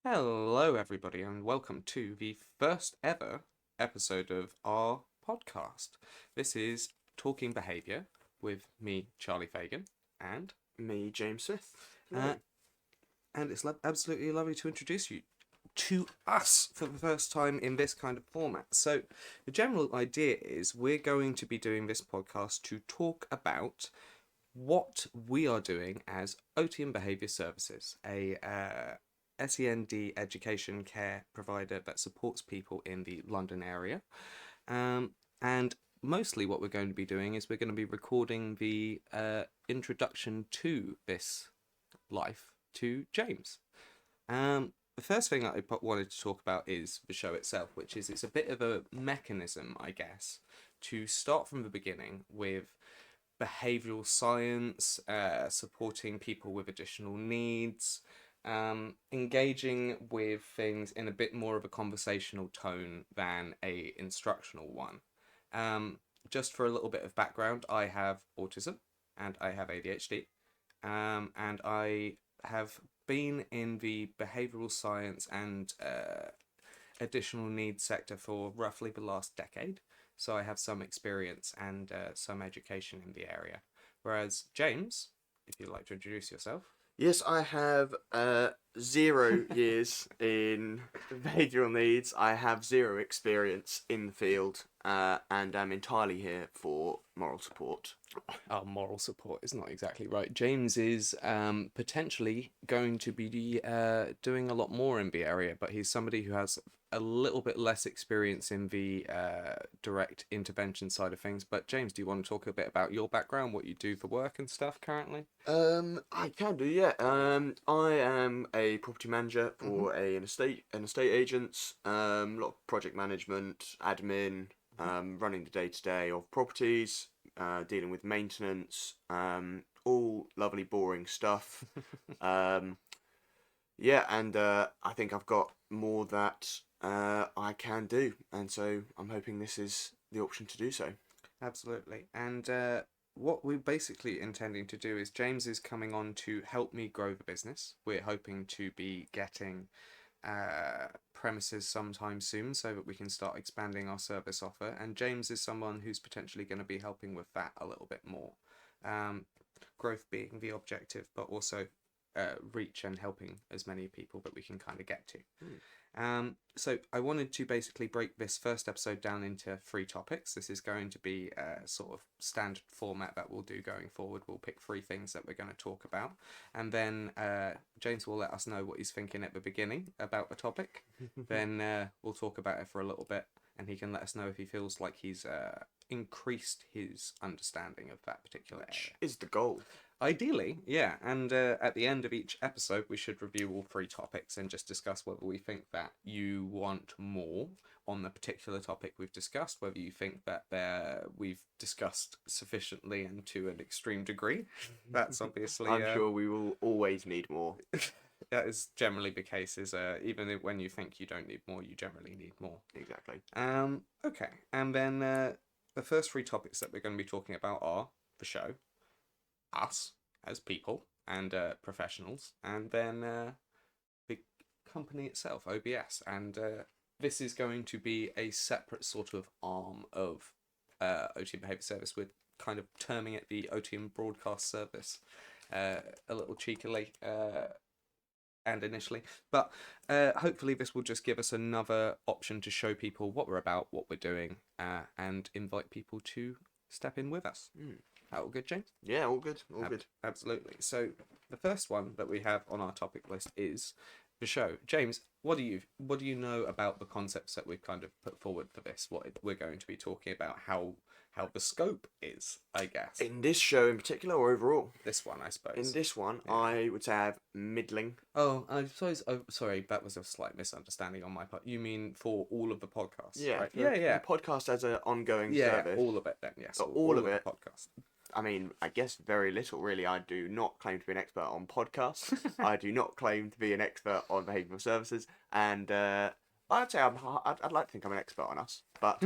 Hello, everybody, and welcome to the first ever episode of our podcast. This is Talking Behaviour with me, Charlie Fagan, and Me, James Smith. and it's absolutely lovely to introduce you to us for the first time in this kind of format. So, the general idea is we're going to be doing this podcast to talk about what we are doing as Otium Behaviour Services, a SEND education care provider that supports people in the London area. And mostly what we're going to be doing is we're going to be recording the introduction to this life to James. The first thing I wanted to talk about is the show itself, which is it's a bit of a mechanism, I guess, to start from the beginning with behavioural science, supporting people with additional needs, engaging with things in a bit more of a conversational tone than a instructional one. Just for a little bit of background, I have autism and I have ADHD, and I have been in the behavioural science and additional needs sector for roughly the last decade. So I have some experience and some education in the area. Whereas James, if you'd like to introduce yourself. Yes, I have 0 years in behavioural needs. I have 0 experience in the field, and I'm entirely here for moral support. Our moral support is not exactly right. James is potentially going to be doing a lot more in the area, but he's somebody who has a little bit less experience in the direct intervention side of things. But James, do you want to talk a bit about your background, what you do for work and stuff currently? I can do, yeah. I am a property manager for an estate agents. A lot of project management, admin, running the day-to-day of properties, dealing with maintenance, all lovely boring stuff. Yeah, and I think I've got more that I can do, and so I'm hoping this is the option to do so. Absolutely. And what we're basically intending to do is James is coming on to help me grow the business. We're hoping to be getting premises sometime soon so that we can start expanding our service offer. And James is someone who's potentially going to be helping with that a little bit more. Growth being the objective, but also reach and helping as many people that we can kind of get to. So I wanted to basically break this first episode down into 3 topics. This is going to be a sort of standard format that we'll do going forward. We'll pick 3 things that we're going to talk about, and then James will let us know what he's thinking at the beginning about the topic. Then we'll talk about it for a little bit, and he can let us know if he feels like he's increased his understanding of that particular area. Is the goal. Ideally, yeah, and at the end of each episode we should review all 3 topics and just discuss whether we think that you want more on the particular topic we've discussed, whether you think that we've discussed sufficiently and to an extreme degree. That's obviously... I'm sure we will always need more. That is generally the case, is even when you think you don't need more, you generally need more. Exactly. Okay, and then the first 3 topics that we're going to be talking about are the show, us as people and professionals, and then the company itself, OBS, and this is going to be a separate sort of arm of Otium Behaviour Service. We're kind of terming it the Otium Broadcast Service, a little cheekily and initially, but hopefully this will just give us another option to show people what we're about, what we're doing, and invite people to step in with us. All good, James? Yeah, all good, all good. Absolutely. So the first one that we have on our topic list is the show. James, what do you know about the concepts that we've kind of put forward for this? What we're going to be talking about, how the scope is, I guess. In this show in particular, or overall? This one, I suppose. In this one, yeah. I would say I have middling. Oh, I suppose. Oh, sorry, that was a slight misunderstanding on my part. You mean for all of the podcasts? Yeah, right? The podcast as an ongoing service. Yeah, all of it then. Yes, all of it. The podcast. I mean, I guess very little, really. I do not claim to be an expert on podcasts. I do not claim to be an expert on behavioural services. And I'd say I'd like to think I'm an expert on us. But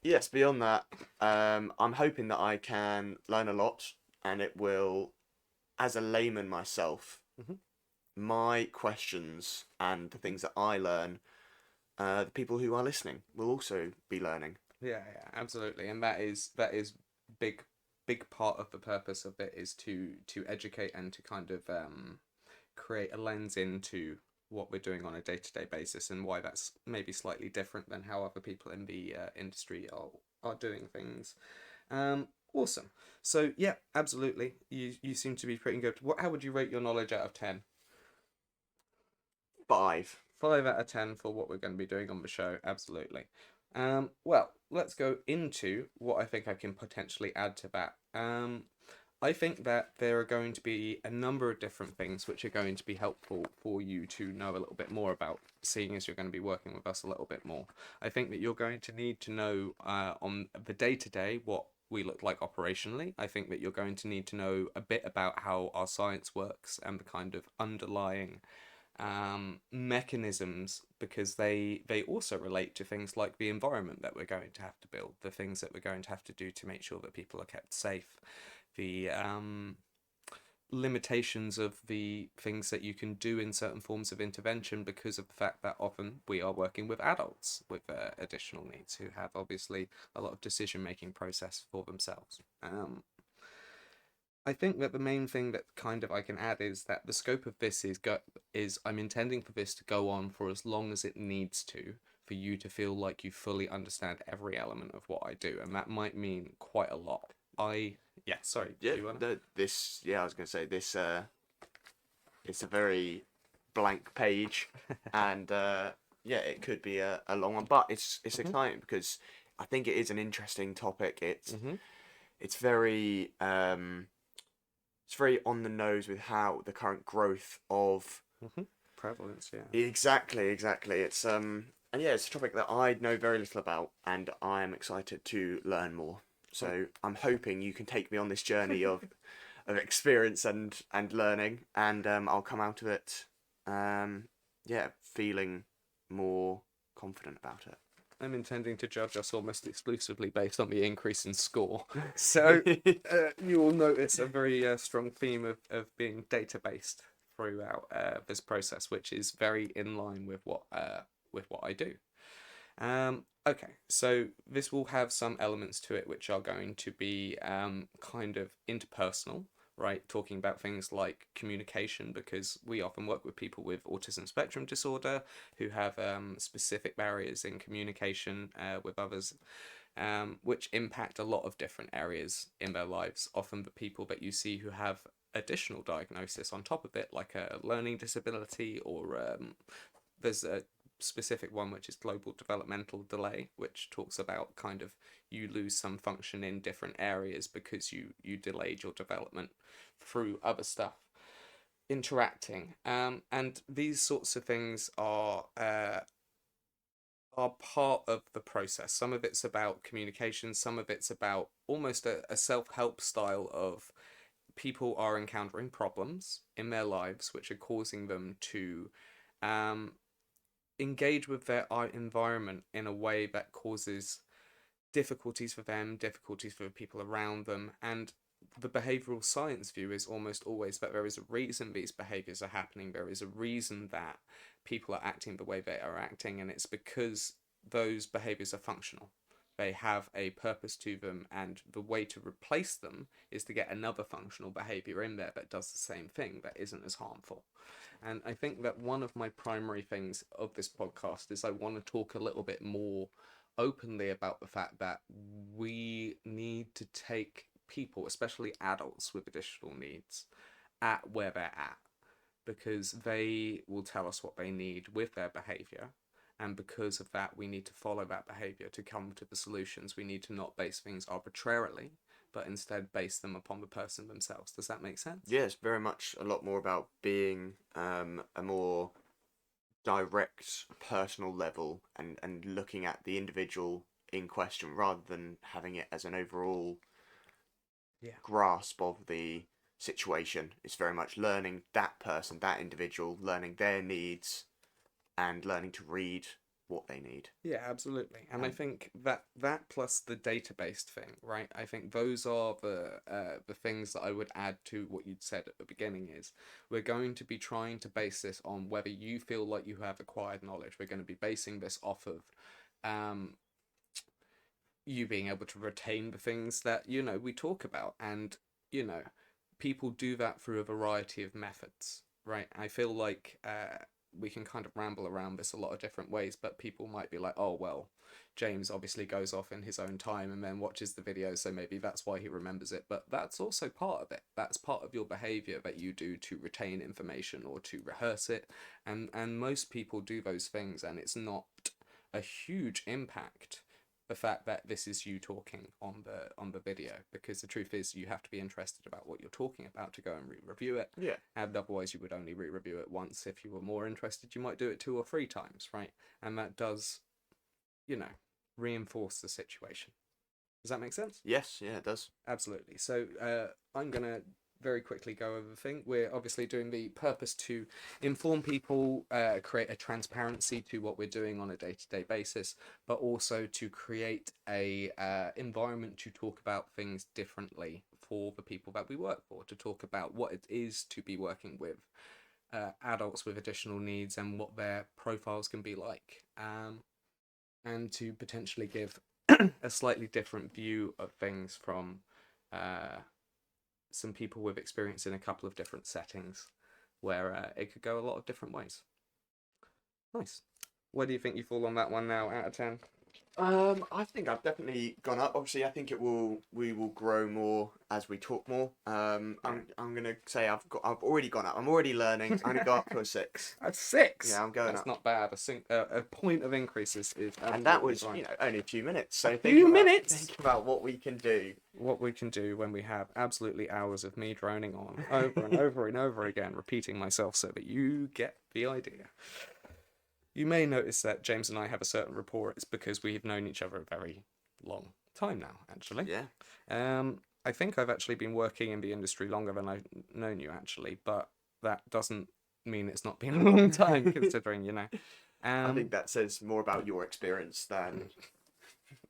yes, beyond that, I'm hoping that I can learn a lot, and it will, as a layman myself, my questions and the things that I learn, the people who are listening will also be learning. Yeah, yeah, absolutely, and that is big big part of the purpose of it is to educate and to kind of create a lens into what we're doing on a day-to-day basis and why that's maybe slightly different than how other people in the industry are doing things. Awesome. So yeah, absolutely. You seem to be pretty good. How would you rate your knowledge out of 10? 5. 5 out of 10 for what we're going to be doing on the show. Absolutely. Well, let's go into what I think I can potentially add to that. I think that there are going to be a number of different things which are going to be helpful for you to know a little bit more about, seeing as you're going to be working with us a little bit more. I think that you're going to need to know on the day-to-day what we look like operationally. I think that you're going to need to know a bit about how our science works and the kind of underlying mechanisms, because they also relate to things like the environment that we're going to have to build, the things that we're going to have to do to make sure that people are kept safe, the limitations of the things that you can do in certain forms of intervention because of the fact that often we are working with adults with additional needs who have obviously a lot of decision making process for themselves. I think that the main thing that kind of I can add is that the scope of this is I'm intending for this to go on for as long as it needs to, for you to feel like you fully understand every element of what I do, and that might mean quite a lot. Yeah, sorry. Yeah, Do you wanna? this. Yeah, I was gonna say this. It's a very blank page, and yeah, it could be a long one, but it's exciting because I think it is an interesting topic. It's very it's very on the nose with how the current growth of Prevalence, yeah. exactly. It's and yeah, it's a topic that I know very little about, and I'm excited to learn more. So I'm hoping you can take me on this journey of experience and learning, and I'll come out of it, yeah, feeling more confident about it. I'm intending to judge us almost exclusively based on the increase in score. So you will notice a very strong theme of being data-based throughout this process, which is very in line with what I do. Okay, so this will have some elements to it which are going to be kind of interpersonal, right? Talking about things like communication, because we often work with people with autism spectrum disorder who have specific barriers in communication with others, which impact a lot of different areas in their lives. Often the people that you see who have additional diagnosis on top of it, like a learning disability, or there's a specific one which is global developmental delay, which talks about kind of you lose some function in different areas because you delayed your development through other stuff interacting, and these sorts of things are part of the process. Some of it's about communication, some of it's about almost a self-help style of people are encountering problems in their lives which are causing them to um, engage with their environment in a way that causes difficulties for them, difficulties for the people around them, and the behavioral science view is almost always that there is a reason these behaviors are happening, there is a reason that people are acting the way they are acting, and it's because those behaviors are functional. They have a purpose to them, and the way to replace them is to get another functional behavior in there that does the same thing, that isn't as harmful. And I think that one of my primary things of this podcast is I want to talk a little bit more openly about the fact that we need to take people, especially adults with additional needs, at where they're at, because they will tell us what they need with their behavior, and because of that we need to follow that behavior to come to the solutions. We need to not base things arbitrarily, but instead base them upon the person themselves. Does that make sense? Yeah, it's very much a lot more about being a more direct personal level, and looking at the individual in question rather than having it as an overall grasp of the situation. It's very much learning that person, that individual, learning their needs, and learning to read what they need. Yeah, absolutely. And I think that plus the data-based thing, right? I think those are the things that I would add to what you'd said at the beginning is we're going to be trying to base this on whether you feel like you have acquired knowledge. We're going to be basing this off of you being able to retain the things that, we talk about. And, people do that through a variety of methods, right? I feel like we can kind of ramble around this a lot of different ways, but people might be like, oh, well, James obviously goes off in his own time and then watches the video, so maybe that's why he remembers it. But that's also part of it. That's part of your behavior that you do to retain information or to rehearse it. And most people do those things, and it's not a huge impact, the fact that this is you talking on the video, because the truth is you have to be interested about what you're talking about to go and re-review it. Yeah. And otherwise you would only re-review it once. If you were more interested, you might do it 2 or 3 times, right? And that does, reinforce the situation. Does that make sense? Yes, yeah, it does. Absolutely. So I'm gonna very quickly go over the thing. We're obviously doing the purpose to inform people, create a transparency to what we're doing on a day-to-day basis, but also to create a environment to talk about things differently for the people that we work for, to talk about what it is to be working with adults with additional needs and what their profiles can be like, and to potentially give a slightly different view of things from some people with experience in a couple of different settings where it could go a lot of different ways. Nice. Where do you think you fall on that one now out of 10? I think I've definitely gone up. Obviously, I think we will grow more as we talk more. I'm gonna say I've already gone up. I'm already learning. I'm gonna go up to a 6. A 6. Yeah, I'm going That's up. not bad. A point of increase is And that was fine. only a few minutes. So Minutes. Think about what we can do. What we can do when we have absolutely hours of me droning on over and over and over again, repeating myself so that you get the idea. You may notice that James and I have a certain rapport. It's because we've known each other a very long time now, actually. Yeah. I think I've actually been working in the industry longer than I've known you, actually, but that doesn't mean it's not been a long time, considering, I think that says more about your experience than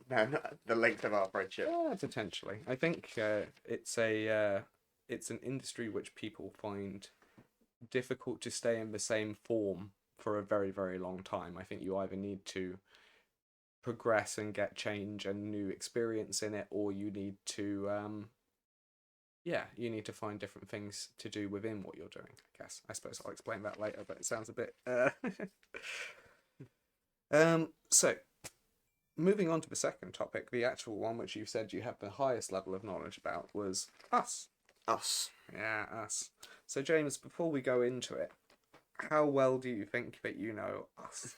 the length of our friendship. Yeah, potentially. I think it's an industry which people find difficult to stay in the same form for a very, very long time. I think you either need to progress and get change and new experience in it, or you need to you need to find different things to do within what you're doing, I guess. I suppose I'll explain that later, but it sounds a bit so moving on to the second topic, the actual one which you said you have the highest level of knowledge about was us. Us. Yeah, us. So James, before we go into it, how well do you think that you know us?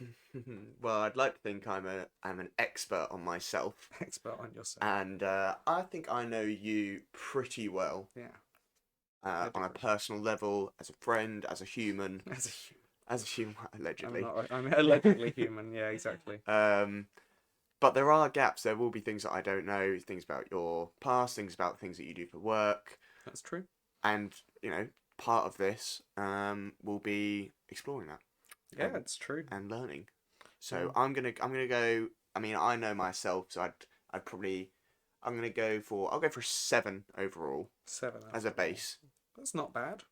Well, I'd like to think I'm an expert on myself. Expert on yourself. And I think I know you pretty well. Yeah. On a personal level, as a friend, as a human. As a human. Allegedly. I'm allegedly human, yeah, exactly. But there are gaps. There will be things that I don't know, things about your past, things about things that you do for work. That's true. And, part of this will be exploring that. Yeah, it's true. And learning. So I'm gonna go. I mean, I know myself, so I'll go for 7 overall. 7 as a base. That's not bad.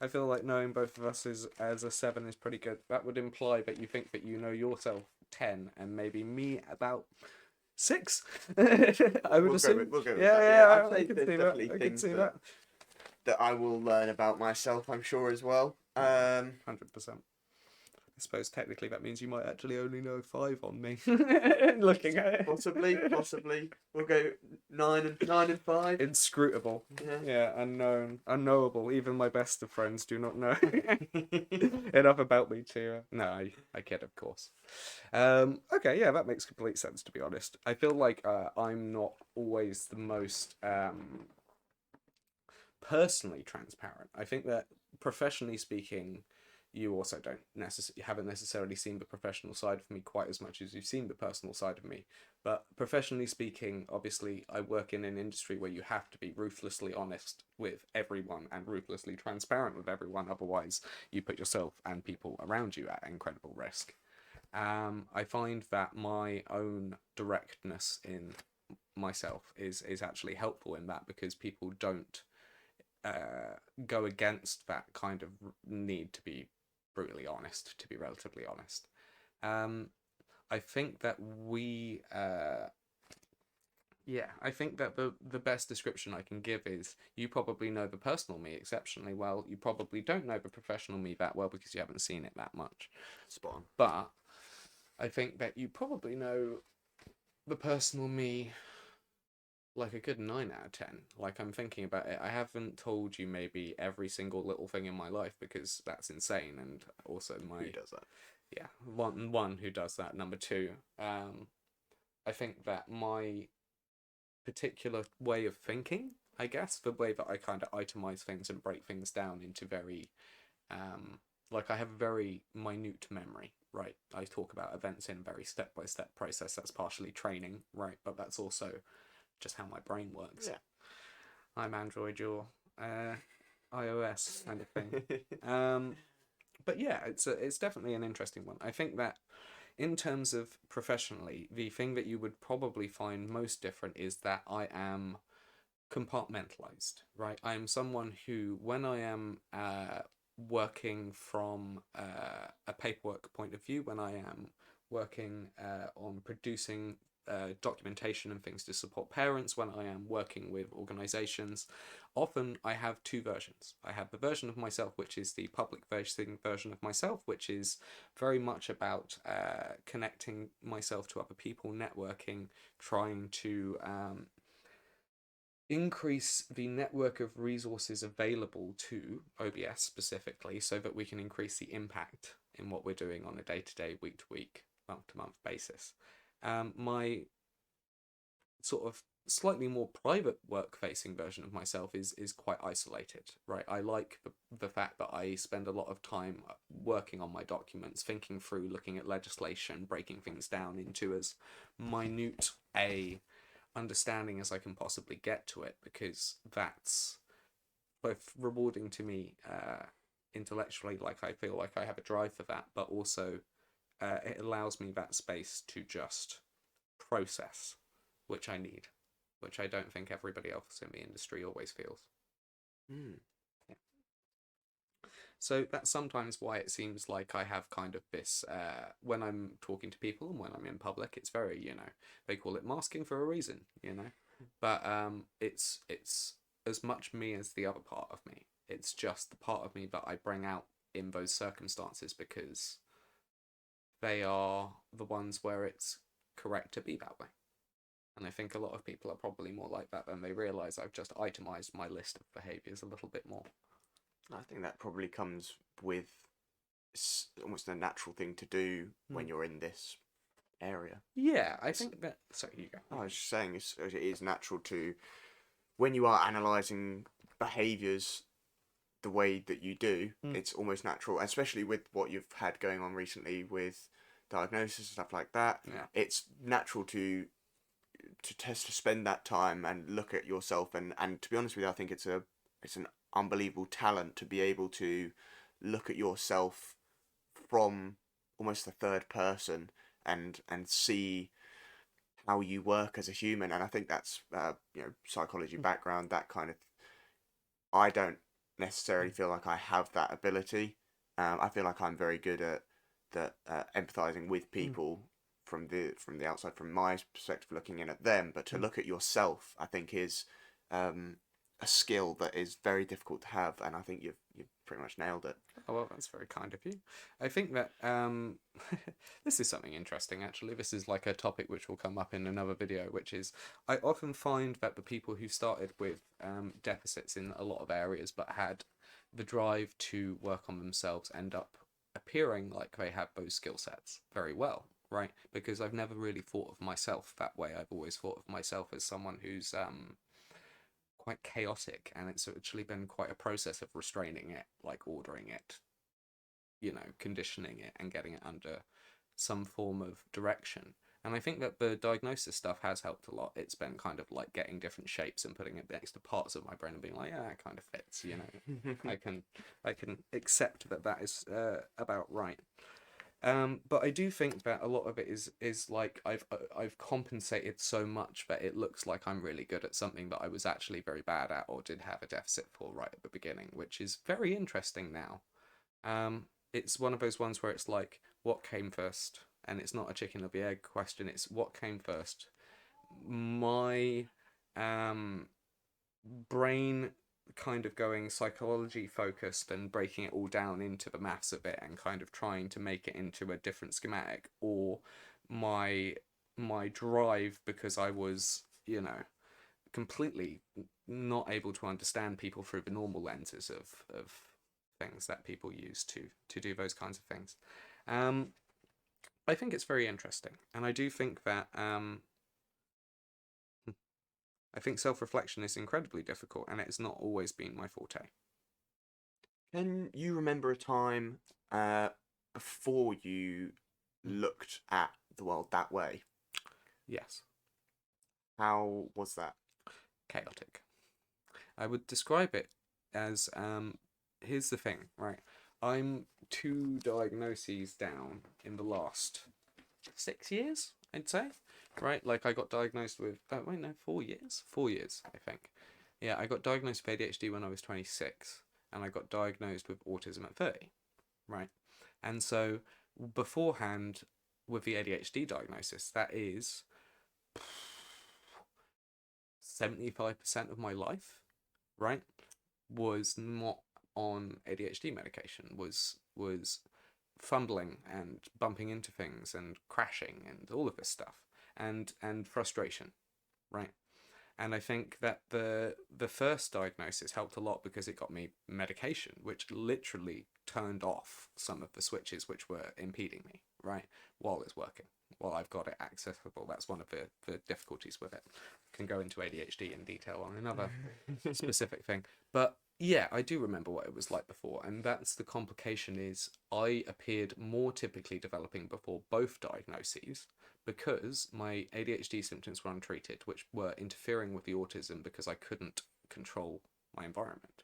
I feel like knowing both of us as a 7 is pretty good. That would imply that you think that you know yourself 10 and maybe me about 6. I would assume. We'll go with yeah, that. yeah, I think there's definitely things that I will learn about myself, I'm sure, as well. 100%. I suppose technically that means you might actually only know 5 on me. Looking at it. Possibly. We'll go 9 and 5. Inscrutable. Yeah, unknown. Unknowable. Even my best of friends do not know enough about me to... No, I kid, of course. Okay, yeah, that makes complete sense, to be honest. I feel like I'm not always the most personally transparent. I think that professionally speaking... You also haven't necessarily seen the professional side of me quite as much as you've seen the personal side of me. But professionally speaking, obviously, I work in an industry where you have to be ruthlessly honest with everyone and ruthlessly transparent with everyone. Otherwise, you put yourself and people around you at incredible risk. I find that my own directness in myself is actually helpful in that, because people don't go against that kind of need to be brutally honest, to be relatively honest. Um, I think that I think that the best description I can give is, you probably know the personal me exceptionally well. You probably don't know the professional me that well because you haven't seen it that much. Spot on. But I think that you probably know the personal me like a good 9 out of 10. Like, I'm thinking about it. I haven't told you maybe every single little thing in my life, because that's insane. And also Who does that? yeah, one who does that. Number two, I think that my particular way of thinking, I guess, the way that I kind of itemize things and break things down into very, like, I have a very minute memory, right? I talk about events in very step-by-step process. That's partially training, right? But that's also just how my brain works. Yeah. I'm Android, you're iOS kind of thing. But yeah, it's definitely an interesting one. I think that in terms of professionally, the thing that you would probably find most different is that I am compartmentalized, right? I am someone who, when I am working from a paperwork point of view, when I am working on producing documentation and things to support parents, when I am working with organizations, often I have two versions. I have the version of myself, which is the public facing version of myself, which is very much about connecting myself to other people, networking, trying to increase the network of resources available to OBS specifically, so that we can increase the impact in what we're doing on a day-to-day, week-to-week, month-to-month basis. My sort of slightly more private work-facing version of myself is quite isolated, right? I like the fact that I spend a lot of time working on my documents, thinking through, looking at legislation, breaking things down into as minute a understanding as I can possibly get to it, because that's both rewarding to me intellectually, like I feel like I have a drive for that, but also it allows me that space to just process, which I need, which I don't think everybody else in the industry always feels. Mm. Yeah. So that's sometimes why it seems like I have kind of this, when I'm talking to people and when I'm in public, it's very, they call it masking for a reason, but it's as much me as the other part of me. It's just the part of me that I bring out in those circumstances, because they are the ones where it's correct to be that way. And I think a lot of people are probably more like that than they realise. I've just itemised my list of behaviours a little bit more. I think that probably comes with almost a natural thing to do when you're in this area. Yeah, I think that... Sorry, you go. I was just saying, it is natural to, when you are analysing behaviours the way that you do, it's almost natural, especially with what you've had going on recently with diagnosis and stuff like that. Yeah. It's natural to spend that time and look at yourself, and to be honest with you, I think it's an unbelievable talent to be able to look at yourself from almost the third person and see how you work as a human. And I think that's psychology background, that kind of. I don't necessarily feel like I have that ability. I feel like I'm very good at empathizing with people from the outside, from my perspective, looking in at them. But to look at yourself, I think, is a skill that is very difficult to have, and I think you've pretty much nailed it. Oh, well, that's very kind of you. I think that this is something interesting, actually. This is like a topic which will come up in another video, which is, I often find that the people who started with deficits in a lot of areas but had the drive to work on themselves end up appearing like they have those skill sets very well, right? Because I've never really thought of myself that way. I've always thought of myself as someone who's quite chaotic, and it's actually been quite a process of restraining it, like ordering it, conditioning it and getting it under some form of direction. And I think that the diagnosis stuff has helped a lot. It's been kind of like getting different shapes and putting it next to parts of my brain and being like, yeah, that kind of fits, I can accept that is about right. But I do think that a lot of it is like I've compensated so much that it looks like I'm really good at something that I was actually very bad at or did have a deficit for right at the beginning, which is very interesting now. It's one of those ones where it's like, what came first? And it's not a chicken or the egg question, it's what came first. My um, brain kind of going psychology focused and breaking it all down into the maths of it and kind of trying to make it into a different schematic, or my drive because I was, completely not able to understand people through the normal lenses of things that people use to do those kinds of things. Um, I think it's very interesting, and I do think that I think self-reflection is incredibly difficult, and it's not always been my forte. Can you remember a time before you looked at the world that way? Yes, How was that? chaotic. I would describe it as here's the thing, right? I'm 2 diagnoses down in the last 6 years, I'd say, right? Like I got diagnosed with, oh, wait, no, 4 years? 4 years, I think. Yeah, I got diagnosed with ADHD when I was 26, and I got diagnosed with autism at 30, right? And so beforehand, with the ADHD diagnosis, that is 75% of my life, right, was not on ADHD medication, was fumbling and bumping into things and crashing and all of this stuff and frustration, right? And I think that the first diagnosis helped a lot because it got me medication, which literally turned off some of the switches which were impeding me, right? While it's working, while I've got it accessible. That's one of the difficulties with it. Can go into ADHD in detail on another specific thing. But yeah, I do remember what it was like before, and that's the complication is I appeared more typically developing before both diagnoses because my ADHD symptoms were untreated, which were interfering with the autism because I couldn't control my environment.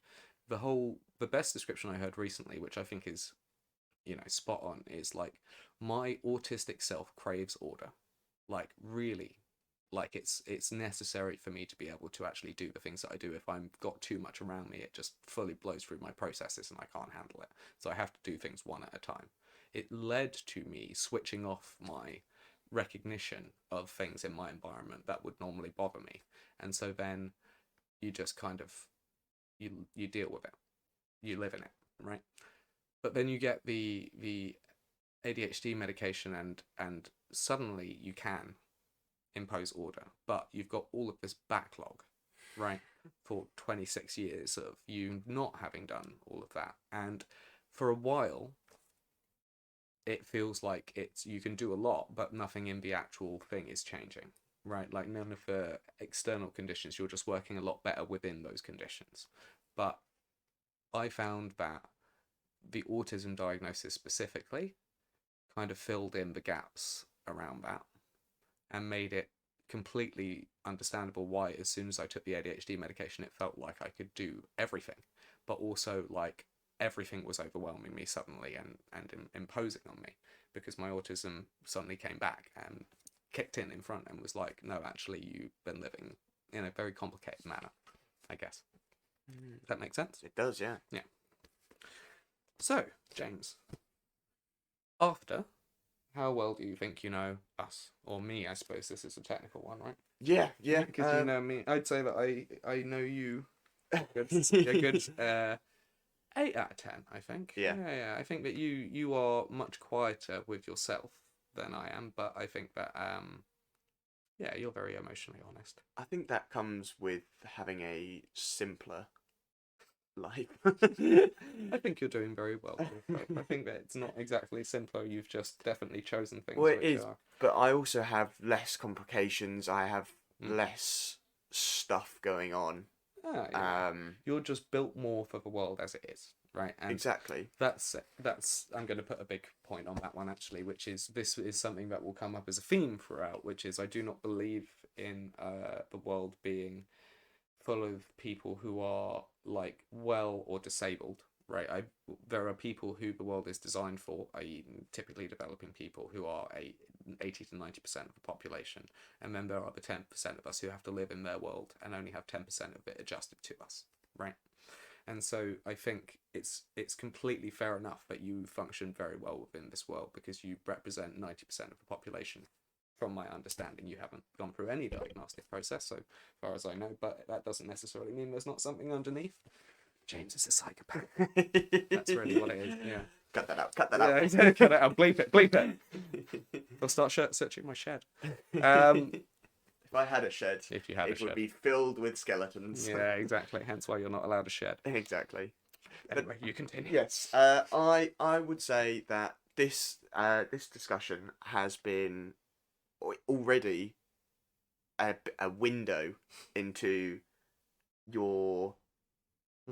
The best description I heard recently, which I think is, spot on, is like my autistic self craves order. Like really, like it's necessary for me to be able to actually do the things that I do. If I've got too much around me, it just fully blows through my processes and I can't handle it. So I have to do things one at a time. It led to me switching off my recognition of things in my environment that would normally bother me. And so then you just kind of you deal with it. You live in it, right? But then you get the ADHD medication and suddenly you can impose order, but you've got all of this backlog, right? For 26 years of you not having done all of that. And for a while, it feels like you can do a lot, but nothing in the actual thing is changing, right? Like none of the external conditions, you're just working a lot better within those conditions. But I found that the autism diagnosis specifically kind of filled in the gaps around that and made it completely understandable why as soon as I took the ADHD medication it felt like I could do everything, but also like everything was overwhelming me suddenly and imposing on me because my autism suddenly came back and kicked in front and was like, no, actually you've been living in a very complicated manner, I guess. Does that make sense? It does, yeah. Yeah. So, James, after how well do you think you know us or me? I suppose this is a technical one, right? Yeah, yeah. Because you know me. I'd say that I know you a good 8 out of 10. I think. Yeah. Yeah. I think that you are much quieter with yourself than I am, but I think that yeah, you're very emotionally honest. I think that comes with having a simpler life. I think you're doing very well. I think that it's not exactly simpler. You've just definitely chosen things Well, it which is, are. but I also have less complications. I have Mm. less stuff going on. Yeah. You're just built more for the world as it is, right? And Exactly. that's I'm going to put a big point on that one actually, which is this is something that will come up as a theme throughout, which is I do not believe in the world being full of people who are like well or disabled. right? There are people who the world is designed for, i.e. typically developing people who are 80 to 90% of the population. And then there are the 10% of us who have to live in their world and only have 10% of it adjusted to us, right? And so I think it's completely fair enough that you function very well within this world because you represent 90% of the population. From my understanding, you haven't gone through any diagnostic process, so far as I know, but that doesn't necessarily mean there's not something underneath. James is a psychopath. That's really what it is, yeah. Cut that out, cut that out. Yeah, cut it out, bleep it. I'll start searching my shed. If I had a shed, if you had it would be filled with skeletons. Yeah, exactly. Hence why you're not allowed a shed. Exactly. Anyway, you continue. Yes, I would say that this discussion has been already a window into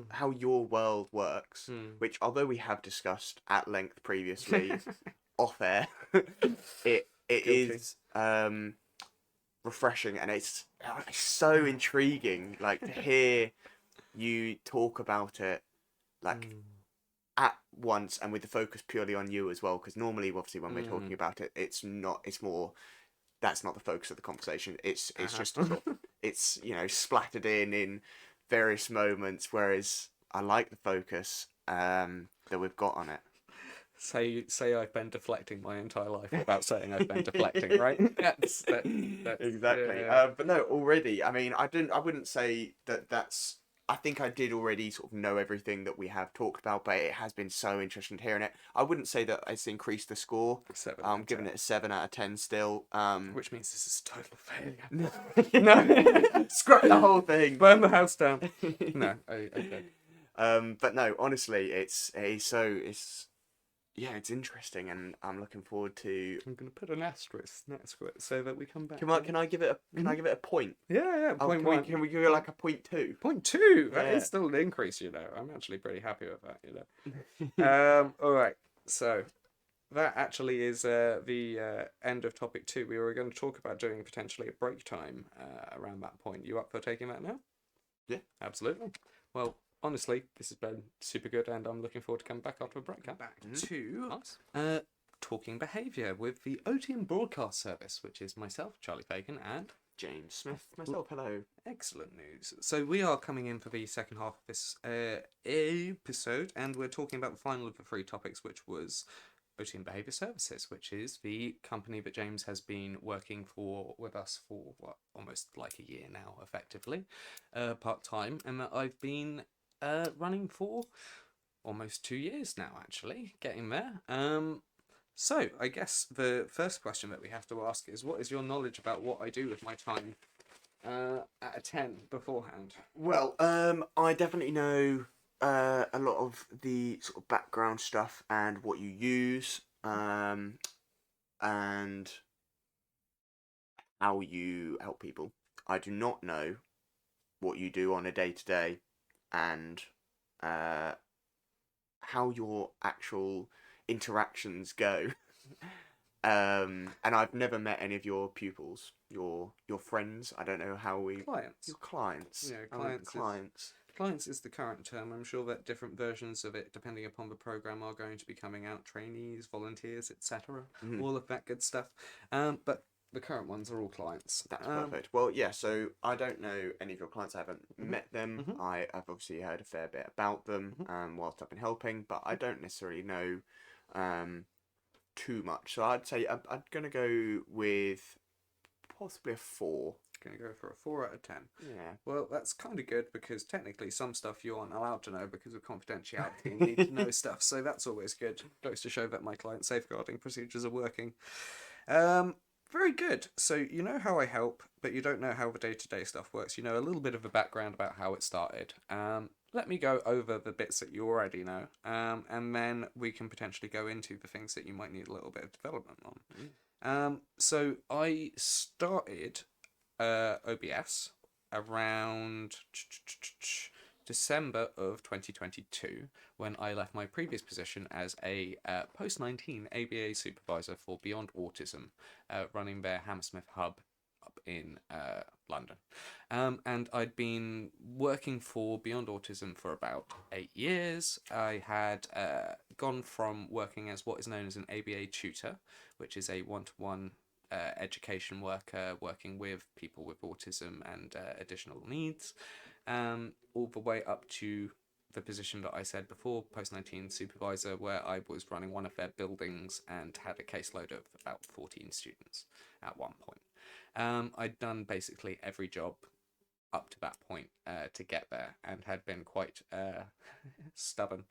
how your world works, which, although we have discussed at length previously off air, it is refreshing, and it's so intriguing, like, to hear you talk about it, like, at once and with the focus purely on you as well, because normally, obviously, when we're talking about it, it's more that's not the focus of the conversation. It's just it's, you know, splattered in various moments, whereas I like the focus that we've got on it. Say I've been deflecting my entire life about saying I've been deflecting, right? That's exactly. Yeah. But no, already, I mean, I wouldn't say that's. I think I did already sort of know everything that we have talked about, but it has been so interesting hearing it. I wouldn't say that it's increased the score. I'm giving it a 7 out of 10 still. Which means this is a total failure. No, scrap the whole thing. Burn the house down. No, okay. But no, honestly, it's interesting, and I'm looking forward to. I'm gonna put an asterisk next to it so that we come back. Can I give it a point? Yeah. Point one. Can we give it like a 0.2? 0.2. That is still an increase, you know. I'm actually pretty happy with that, you know. All right. So that actually is the end of topic 2. We were going to talk about doing potentially a break time around that point. You up for taking that now? Yeah, absolutely. Well, honestly, this has been super good, and I'm looking forward to coming back after a break. Back to Talking Behaviour with the Otium Broadcast Service, which is myself, Charlie Fagan, and James Smith. Myself, hello. Excellent news. So we are coming in for the second half of this episode, and we're talking about the final of the 3 topics, which was Otium Behaviour Services, which is the company that James has been working with us for almost like a year now, effectively, part-time, and that I've been running for almost 2 years now, actually, getting there. So I guess the first question that we have to ask is, what is your knowledge about what I do with my time at a 10 beforehand? Well, I definitely know a lot of the sort of background stuff and what you use, and how you help people. I do not know what you do on a day-to-day, and how your actual interactions go. And I've never met any of your pupils, your friends. I don't know how clients. Your clients. Yeah, clients. Clients is the current term. I'm sure that different versions of it, depending upon the program, are going to be coming out. Trainees, volunteers, etc. All of that good stuff. But the current ones are all clients. That's perfect. Well, yeah, so I don't know any of your clients. I haven't met them. I've obviously heard a fair bit about them whilst I've been helping, but I don't necessarily know too much. So I'd say I'm going to go with possibly a 4. Going to go for a 4 out of 10. Yeah. Well, that's kind of good, because technically some stuff you aren't allowed to know because of confidentiality. You need to know stuff, so that's always good. Goes to show that my client safeguarding procedures are working. Very good. So you know how I help, but you don't know how the day-to-day stuff works. You know a little bit of a background about how it started. Let me go over the bits that you already know, and then we can potentially go into the things that you might need a little bit of development on. So I started OBS around December of 2022, when I left my previous position as a post-19 ABA supervisor for Beyond Autism, running their Hammersmith hub up in London. And I'd been working for Beyond Autism for about 8 years. I had gone from working as what is known as an ABA tutor, which is a one-to-one education worker working with people with autism and additional needs, all the way up to the position that I said before, post-19 supervisor, where I was running one of their buildings and had a caseload of about 14 students at one point. I'd done basically every job up to that point to get there, and had been quite stubborn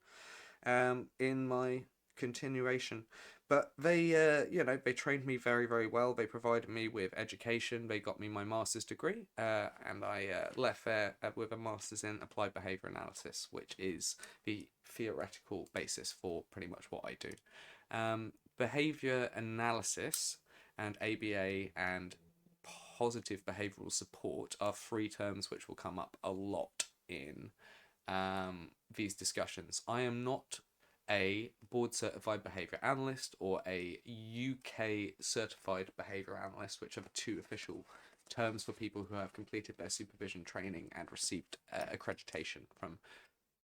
in my continuation. But they, they trained me very, very well. They provided me with education. They got me my master's degree, and I left there with a master's in applied behaviour analysis, which is the theoretical basis for pretty much what I do. Behaviour analysis and ABA and positive behavioural support are three terms which will come up a lot in these discussions. I am not a board certified behaviour analyst or a UK certified behaviour analyst, which are the two official terms for people who have completed their supervision training and received accreditation from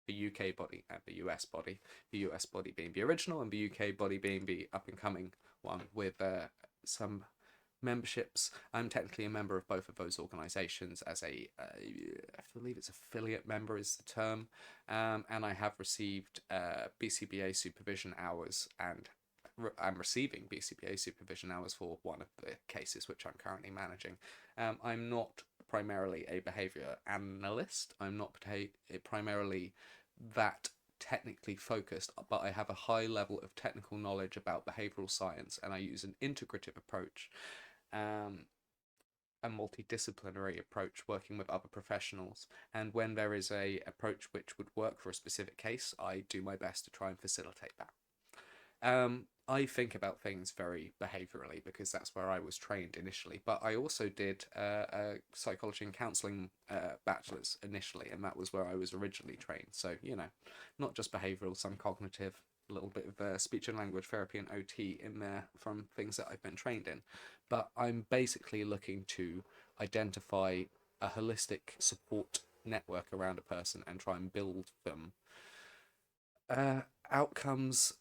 the UK body and the US body. The US body being the original and the UK body being the up and coming one with some memberships. I'm technically a member of both of those organisations as I believe it's affiliate member is the term, and I have received BCBA supervision hours, and I'm receiving BCBA supervision hours for one of the cases which I'm currently managing. I'm not primarily a behaviour analyst. I'm not primarily that technically focused, but I have a high level of technical knowledge about behavioural science, and I use an integrative approach, a multidisciplinary approach, working with other professionals. And when there is a approach which would work for a specific case, I do my best to try and facilitate that. I think about things very behaviourally because that's where I was trained initially, but I also did a psychology and counselling bachelor's initially, and that was where I was originally trained. So, not just behavioural, some cognitive, a little bit of speech and language therapy and OT in there from things that I've been trained in. But I'm basically looking to identify a holistic support network around a person and try and build them outcomes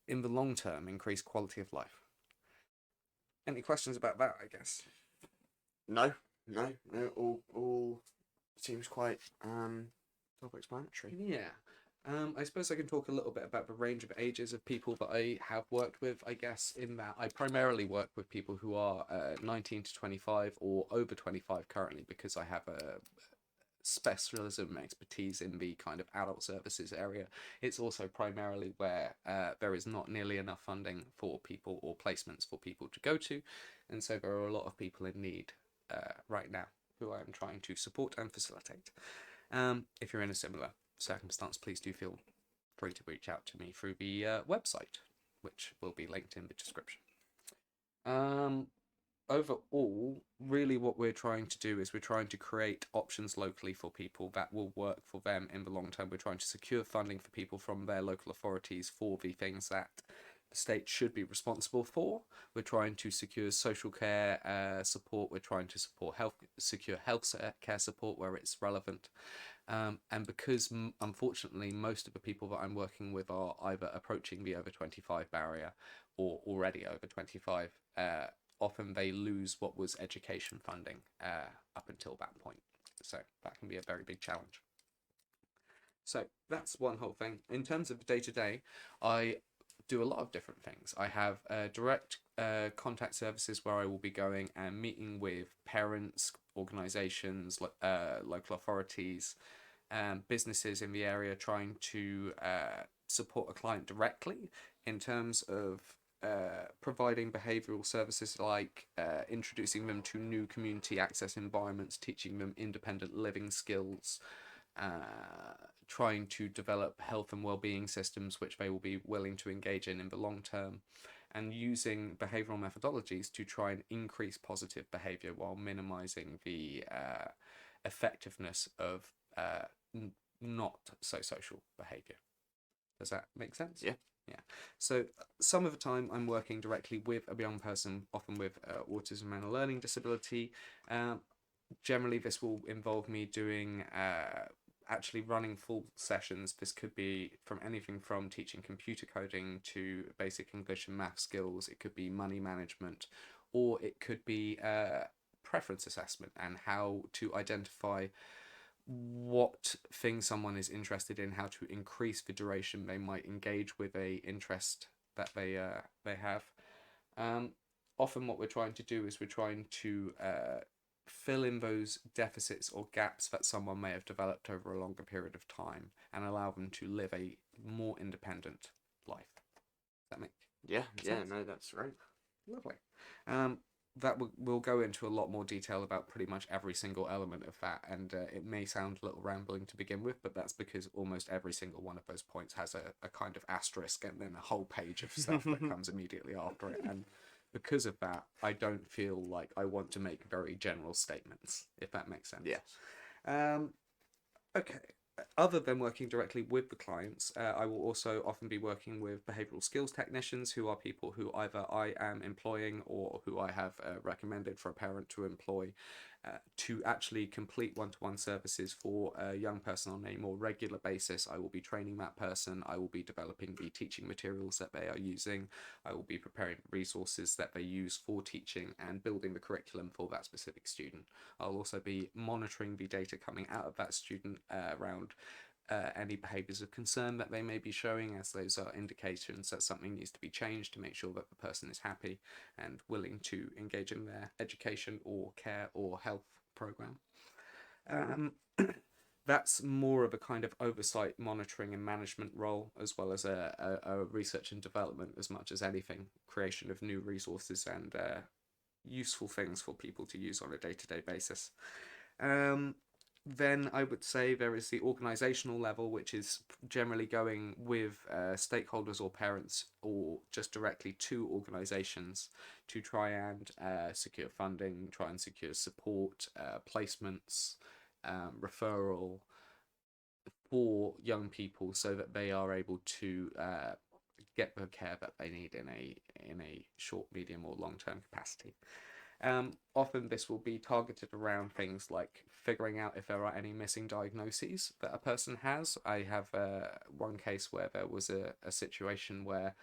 in the long term, increase quality of life. Any questions about that, I guess? No, all seems quite self-explanatory. Yeah. I suppose I can talk a little bit about the range of ages of people that I have worked with, I guess, in that I primarily work with people who are 19 to 25 or over 25 currently, because I have a specialism expertise in the kind of adult services area. It's also primarily where there is not nearly enough funding for people or placements for people to go to, and so there are a lot of people in need right now who I'm trying to support and facilitate. If you're in a similar circumstance, please do feel free to reach out to me through the website, which will be linked in the description. Overall, really what we're trying to do is we're trying to create options locally for people that will work for them in the long term. We're trying to secure funding for people from their local authorities for the things that the state should be responsible for. We're trying to secure social care support. We're trying to secure health care support where it's relevant. And because unfortunately most of the people that I'm working with are either approaching the over 25 barrier or already over 25, often they lose what was education funding up until that point. So that can be a very big challenge. So that's one whole thing. In terms of day-to-day, I do a lot of different things. I have direct contact services where I will be going and meeting with parents, organisations, local authorities, businesses in the area, trying to support a client directly in terms of providing behavioural services like introducing them to new community access environments, teaching them independent living skills, trying to develop health and well-being systems which they will be willing to engage in the long term, and using behavioural methodologies to try and increase positive behaviour while minimising the effectiveness of not so social behaviour. Does that make sense? Yeah. Yeah. So some of the time I'm working directly with a young person, often with autism and a learning disability. Um, Generally, this will involve me doing actually running full sessions. This could be from anything from teaching computer coding to basic English and math skills. It could be money management, or it could be preference assessment and how to identify what thing someone is interested in, how to increase the duration they might engage with a interest that they have. Um, Often, what we're trying to do is we're trying to fill in those deficits or gaps that someone may have developed over a longer period of time and allow them to live a more independent life. Does that make Yeah, yeah, sense? no, that's right. Lovely. Um, that we'll go into a lot more detail about pretty much every single element of that, and it may sound a little rambling to begin with, but that's because almost every single one of those points has a kind of asterisk and then a whole page of stuff that comes immediately after it, and because of that, I don't feel like I want to make very general statements, if that makes sense. Yes. Okay. Other than working directly with the clients, I will also often be working with behavioral skills technicians, who are people who either I am employing or who I have recommended for a parent to employ to actually complete one-to-one services for a young person on a more regular basis. I will be training that person. I will be developing the teaching materials that they are using. I will be preparing resources that they use for teaching and building the curriculum for that specific student. I'll also be monitoring the data coming out of that student around any behaviours of concern that they may be showing, as those are indications that something needs to be changed to make sure that the person is happy and willing to engage in their education or care or health program. That's more of a kind of oversight, monitoring, and management role, as well as a research and development as much as anything, creation of new resources and useful things for people to use on a day-to-day basis. Then I would say there is the organisational level, which is generally going with stakeholders or parents or just directly to organisations to try and secure funding, try and secure support, placements, referral for young people so that they are able to get the care that they need in a short, medium, or long-term capacity. Often this will be targeted around things like figuring out if there are any missing diagnoses that a person has. I have one case where there was a situation where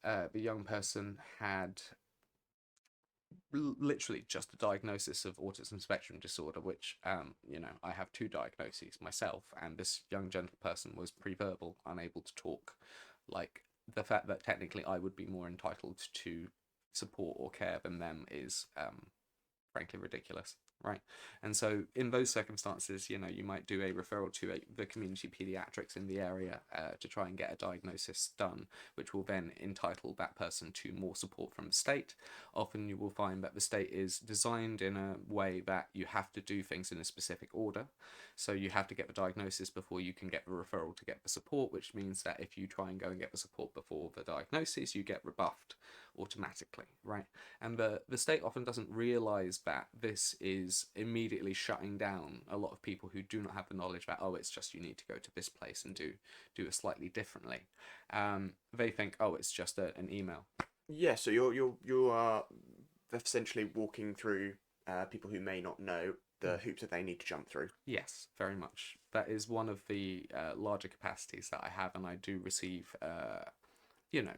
the young person had literally just a diagnosis of autism spectrum disorder, which, I have two diagnoses myself, and this young gentle person was pre-verbal, unable to talk. Like, the fact that technically I would be more entitled to support or care than them is frankly ridiculous, right? And so in those circumstances, you might do a referral to the community pediatrics in the area to try and get a diagnosis done, which will then entitle that person to more support from the state. Often you will find that the state is designed in a way that you have to do things in a specific order. So you have to get the diagnosis before you can get the referral to get the support, which means that if you try and go and get the support before the diagnosis, you get rebuffed automatically, right? And the state often doesn't realize that this is immediately shutting down a lot of people who do not have the knowledge that, oh, it's just you need to go to this place and do it slightly differently. They think, oh, it's just an email. Yeah, so you are essentially walking through people who may not know the hoops that they need to jump through. Yes, very much. That is one of the larger capacities that I have, and I do receive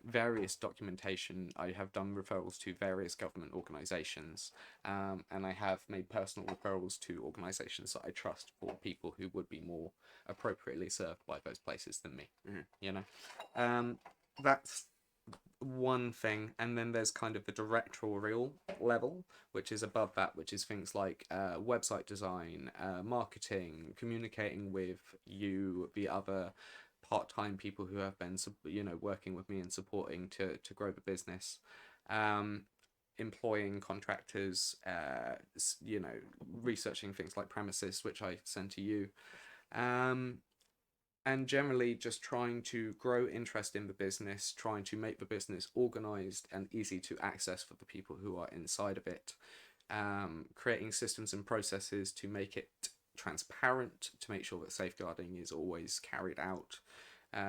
various documentation. I have done referrals to various government organisations, and I have made personal referrals to organisations that I trust for people who would be more appropriately served by those places than me. That's one thing, and then there's kind of the directorial level, which is above that, which is things like website design, marketing, communicating with the other part-time people who have been working with me and supporting to grow the business, employing contractors, researching things like premises, which I send to you, and generally just trying to grow interest in the business, trying to make the business organized and easy to access for the people who are inside of it, creating systems and processes to make it transparent, to make sure that safeguarding is always carried out,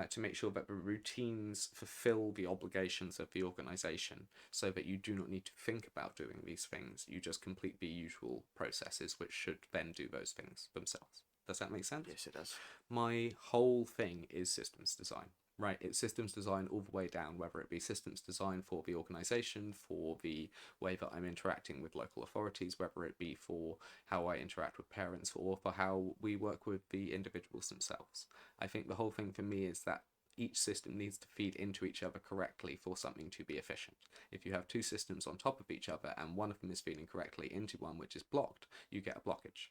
to make sure that the routines fulfill the obligations of the organization so that you do not need to think about doing these things. You just complete the usual processes which should then do those things themselves. Does that make sense? Yes, it does. My whole thing is systems design, right? It's systems design all the way down, whether it be systems design for the organization, for the way that I'm interacting with local authorities, whether it be for how I interact with parents, or for how we work with the individuals themselves. I think the whole thing for me is that each system needs to feed into each other correctly for something to be efficient. If you have two systems on top of each other and one of them is feeding correctly into one which is blocked, you get a blockage.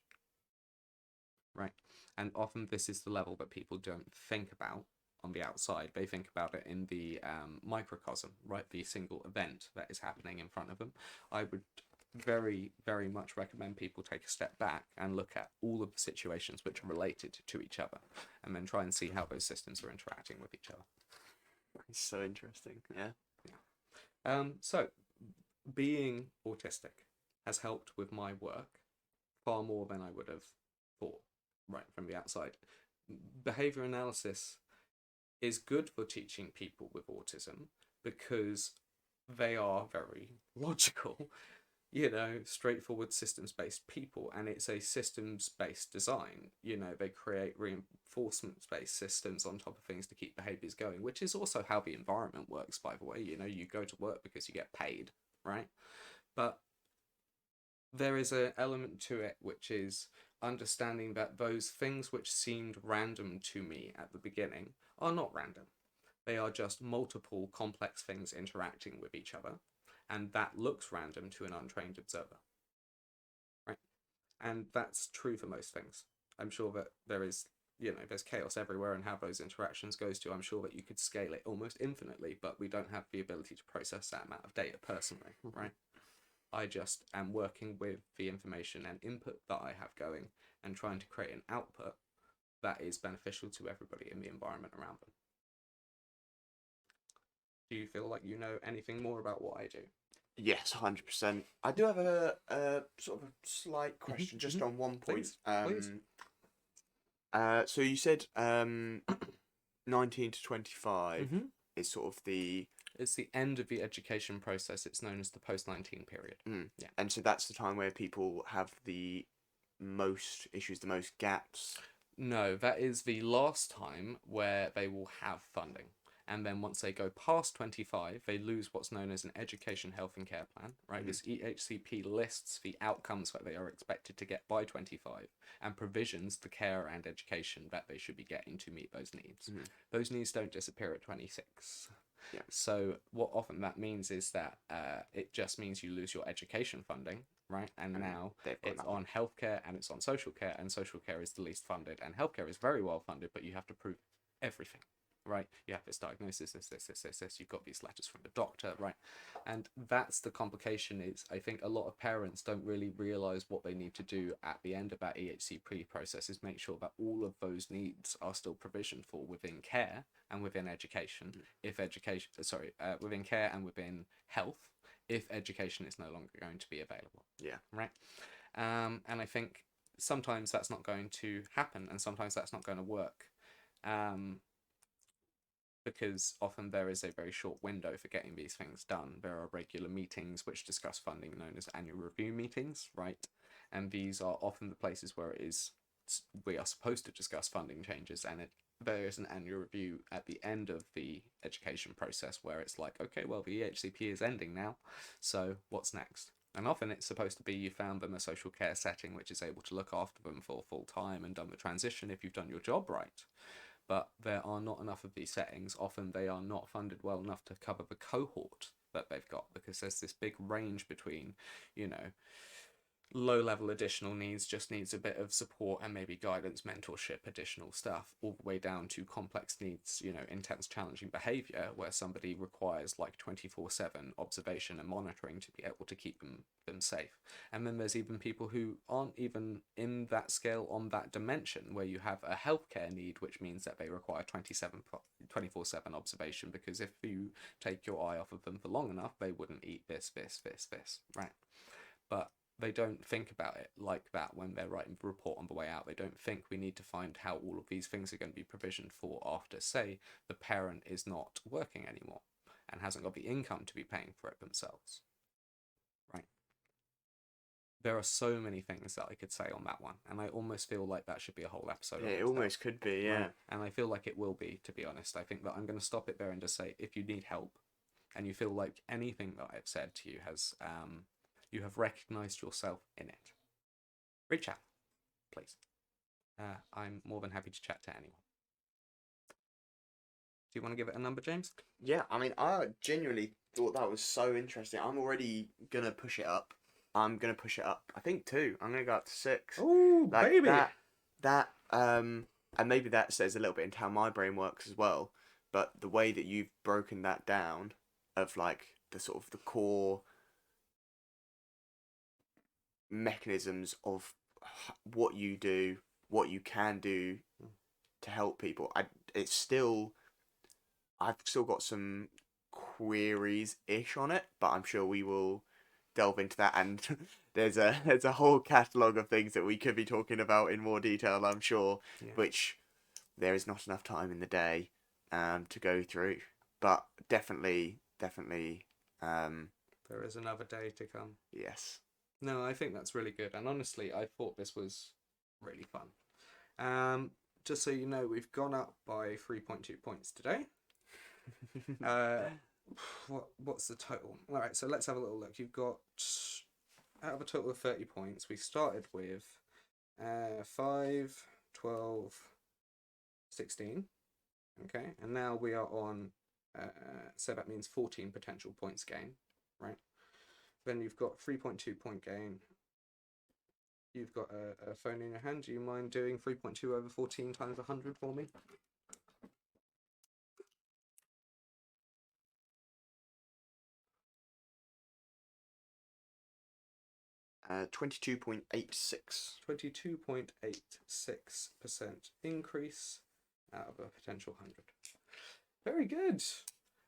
Right? And often this is the level that people don't think about on the outside. They think about it in the microcosm, right? The single event that is happening in front of them. I would very, very much recommend people take a step back and look at all of the situations which are related to each other, and then try and see how those systems are interacting with each other. It's so interesting. Yeah. So being autistic has helped with my work far more than I would have thought, right from the outside. Behavior analysis is good for teaching people with autism because they are very logical, straightforward systems-based people, and it's a systems-based design. They create reinforcement-based systems on top of things to keep behaviors going, which is also how the environment works, by the way. You go to work because you get paid, right? But there is an element to it which is understanding that those things which seemed random to me at the beginning are not random. They are just multiple complex things interacting with each other, and that looks random to an untrained observer, right? And that's true for most things. I'm sure that there's chaos everywhere, and how those interactions goes to, I'm sure that you could scale it almost infinitely, but we don't have the ability to process that amount of data personally, right? I just am working with the information and input that I have going and trying to create an output that is beneficial to everybody in the environment around them. Do you feel like you know anything more about what I do? Yes, 100%. I do have a sort of a slight question just on one point. Please. So you said 19 to 25 is sort of the... It's the end of the education process. It's known as the post-19 period. Yeah. And so that's the time where people have the most issues, the most gaps? No, that is the last time where they will have funding. And then once they go past 25, they lose what's known as an education, health and care plan, right? This EHCP lists the outcomes that they are expected to get by 25 and provisions the care and education that they should be getting to meet those needs. Those needs don't disappear at 26. Yeah. So what often that means is that it just means you lose your education funding, right? And now it's on healthcare and it's on social care, and social care is the least funded, and healthcare is very well funded, but you have to prove everything, right? You have this diagnosis, this, you've got these letters from the doctor, right? And that's the complication. Is I think a lot of parents don't really realize what they need to do at the end of that EHCP process is make sure that all of those needs are still provisioned for within care and within education. Within care and within health, if education is no longer going to be available. Yeah. Right. And I think sometimes that's not going to happen, and sometimes that's not going to work. Because often there is a very short window for getting these things done. There are regular meetings which discuss funding, known as annual review meetings, right? And these are often the places where we are supposed to discuss funding changes, and there is an annual review at the end of the education process where it's like, okay, well, the EHCP is ending now, so what's next? And often it's supposed to be you found them a social care setting which is able to look after them for full time and done the transition if you've done your job right. But there are not enough of these settings. Often they are not funded well enough to cover the cohort that they've got, because there's this big range between, low-level additional needs, just needs a bit of support and maybe guidance, mentorship, additional stuff, all the way down to complex needs, intense, challenging behavior, where somebody requires like 24/7 observation and monitoring to be able to keep them safe. And then there's even people who aren't even in that scale on that dimension, where you have a healthcare need, which means that they require 24/7 observation, because if you take your eye off of them for long enough, they wouldn't eat this, right? But they don't think about it like that when they're writing the report on the way out. They don't think we need to find how all of these things are going to be provisioned for after, say, the parent is not working anymore and hasn't got the income to be paying for it themselves. Right? There are so many things that I could say on that one, and I almost feel like that should be a whole episode. Yeah, it almost could be, yeah. Right? And I feel like it will be, to be honest. I think that I'm going to stop it there and just say, if you need help, and you feel like anything that I've said to you has, you have recognised yourself in it, reach out, please. I'm more than happy to chat to anyone. Do you want to give it a number, James? Yeah, I mean, I genuinely thought that was so interesting. I'm already going to push it up. I'm going to push it up, I think, 2. I'm going to go up to 6. Oh, Like, baby! And maybe that says a little bit into how my brain works as well. But the way that you've broken that down of, like, the sort of the core mechanisms of what you do, what you can do to help people. I've still got some queries-ish on it, but I'm sure we will delve into that, and there's a whole catalogue of things that we could be talking about in more detail, I'm sure, which there is not enough time in the day to go through. But definitely there is another day to come. Yes. No, I think that's really good, and honestly, I thought this was really fun. Just so you know, we've gone up by 3.2 points today. What's the total? All right, so let's have a little look. You've got, out of a total of 30 points, we started with 5, 12, 16. Okay, and now we are on, so that means 14 potential points gain, right? Then you've got 3.2 point gain. You've got a phone in your hand. Do you mind doing 3.2 over 14 times 100 for me? 22.86. 22.86% increase out of a potential 100. Very good.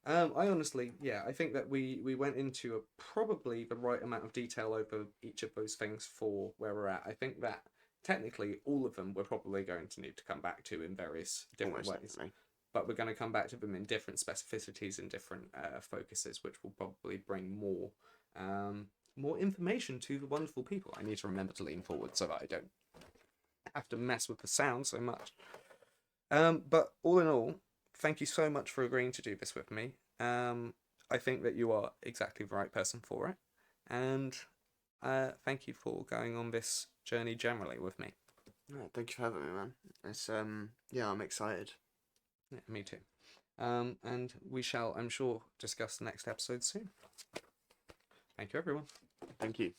I honestly, I think that we went into probably the right amount of detail over each of those things for where we're at. I think that technically all of them we're probably going to need to come back to in various different ways. Definitely. But we're going to come back to them in different specificities and different focuses, which will probably bring more information to the wonderful people. I need to remember to lean forward so that I don't have to mess with the sound so much. But all in all, thank you so much for agreeing to do this with me. I think that you are exactly the right person for it. And thank you for going on this journey generally with me. No, thank you for having me, man. It's I'm excited. Yeah, me too. And we shall, I'm sure, discuss the next episode soon. Thank you, everyone. Thank you.